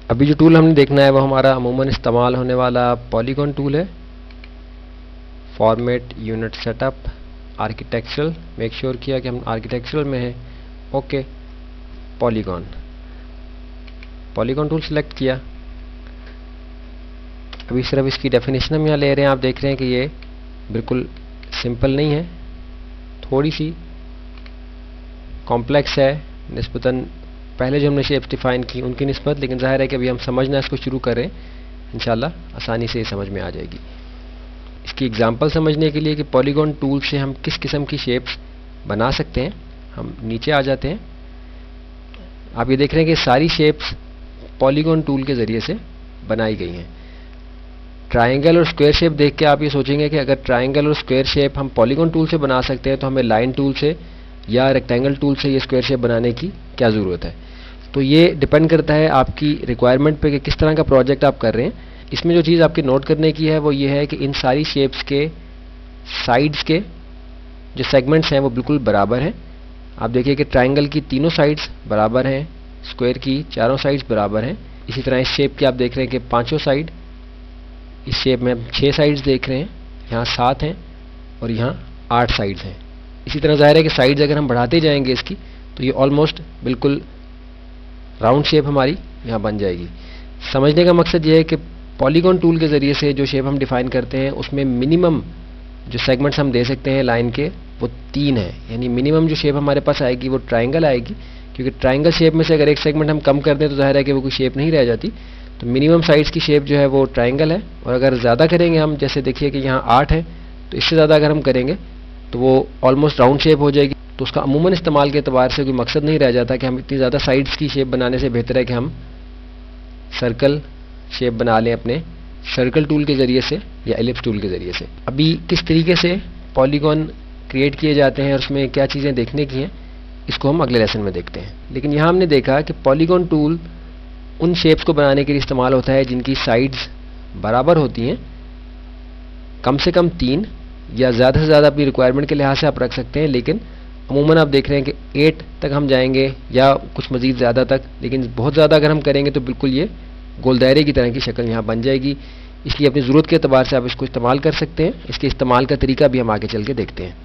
अभी जो टूल हमने देखना है वो हमारा अमूमन इस्तेमाल होने वाला पॉलीगॉन टूल है। Format unit setup architectural, make sure किया कि हम आर्किटेक्चरल में हैं। ओके, पॉलीगॉन टूल सेलेक्ट किया। अभी सिर्फ इसकी डेफिनेशन हम यहाँ ले रहे हैं। आप देख रहे हैं कि ये बिल्कुल सिंपल नहीं है, थोड़ी सी कॉम्प्लेक्स है निस्बतन पहले जो हमने शेप्स डिफाइन की उनकी निस्बत, लेकिन जाहिर है कि अभी हम समझना इसको शुरू करें, इंशाल्लाह आसानी से समझ में आ जाएगी। इसकी एग्जांपल समझने के लिए कि पॉलीगॉन टूल से हम किस किस्म की शेप्स बना सकते हैं, हम नीचे आ जाते हैं। आप ये देख रहे हैं कि सारी शेप्स पॉलीगॉन टूल के ज़रिए से बनाई गई हैं। ट्रायंगल और स्क्वायर शेप देख के आप ये सोचेंगे कि अगर ट्रायंगल और स्क्वायर शेप हम पॉलीगॉन टूल से बना सकते हैं तो हमें लाइन टूल से या रेक्टेंगल टूल से ये स्क्वायर शेप बनाने की क्या ज़रूरत है। तो ये डिपेंड करता है आपकी रिक्वायरमेंट पे कि किस तरह का प्रोजेक्ट आप कर रहे हैं। इसमें जो चीज़ आपकी नोट करने की है वो ये है कि इन सारी शेप्स के साइड्स के जो सेगमेंट्स हैं वो बिल्कुल बराबर हैं। आप देखिए कि ट्रायंगल की तीनों साइड्स बराबर हैं, स्क्वायर की चारों साइड्स बराबर हैं। इसी तरह इस शेप की आप देख रहे हैं कि पांचों साइड, इस शेप में हम 6 साइड्स देख रहे हैं, यहाँ 7 हैं और यहाँ 8 साइड्स हैं। इसी तरह ज़ाहिर है कि साइड्स अगर हम बढ़ाते जाएंगे इसकी तो ये ऑलमोस्ट बिल्कुल राउंड शेप हमारी यहाँ बन जाएगी। समझने का मकसद ये है कि पॉलीगॉन टूल के ज़रिए से जो शेप हम डिफाइन करते हैं उसमें मिनिमम जो सेगमेंट्स हम दे सकते हैं लाइन के वो 3 है। यानी मिनिमम जो शेप हमारे पास आएगी वो ट्राइंगल आएगी, क्योंकि ट्राइंगल शेप में से अगर एक सेगमेंट हम कम कर दें तो जाहिर है कि वो कोई शेप नहीं रह जाती। तो मिनिमम साइड्स की शेप जो है वो ट्राइंगल है। और अगर ज़्यादा करेंगे हम, जैसे देखिए कि यहाँ 8 है, तो इससे ज़्यादा अगर हम करेंगे तो वो ऑलमोस्ट राउंड शेप हो जाएगी। तो उसका अमूमन इस्तेमाल के एतबार से कोई मकसद नहीं रह जाता कि हम इतनी ज़्यादा साइड्स की शेप बनाने से बेहतर है कि हम सर्कल शेप बना लें अपने सर्कल टूल के ज़रिए से या एलिप्स टूल के ज़रिए से। अभी किस तरीके से पॉलीगॉन क्रिएट किए जाते हैं और उसमें क्या चीज़ें देखने की हैं इसको हम अगले लेसन में देखते हैं। लेकिन यहाँ हमने देखा कि पॉलीगॉन टूल उन शेप्स को बनाने के लिए इस्तेमाल होता है जिनकी साइड्स बराबर होती हैं, कम से कम 3 या ज़्यादा से ज़्यादा अपनी रिक्वायरमेंट के लिहाज से आप रख सकते हैं। लेकिन अमूमन आप देख रहे हैं कि 8 तक हम जाएंगे या कुछ मज़ीद ज़्यादा तक, लेकिन बहुत ज़्यादा अगर हम करेंगे तो बिल्कुल ये गोल दायरे की तरह की शक्ल यहाँ बन जाएगी। इसलिए अपनी ज़रूरत के एतबार से आप इसको इस्तेमाल कर सकते हैं। इसके इस्तेमाल का तरीका भी हम आगे चल के देखते हैं।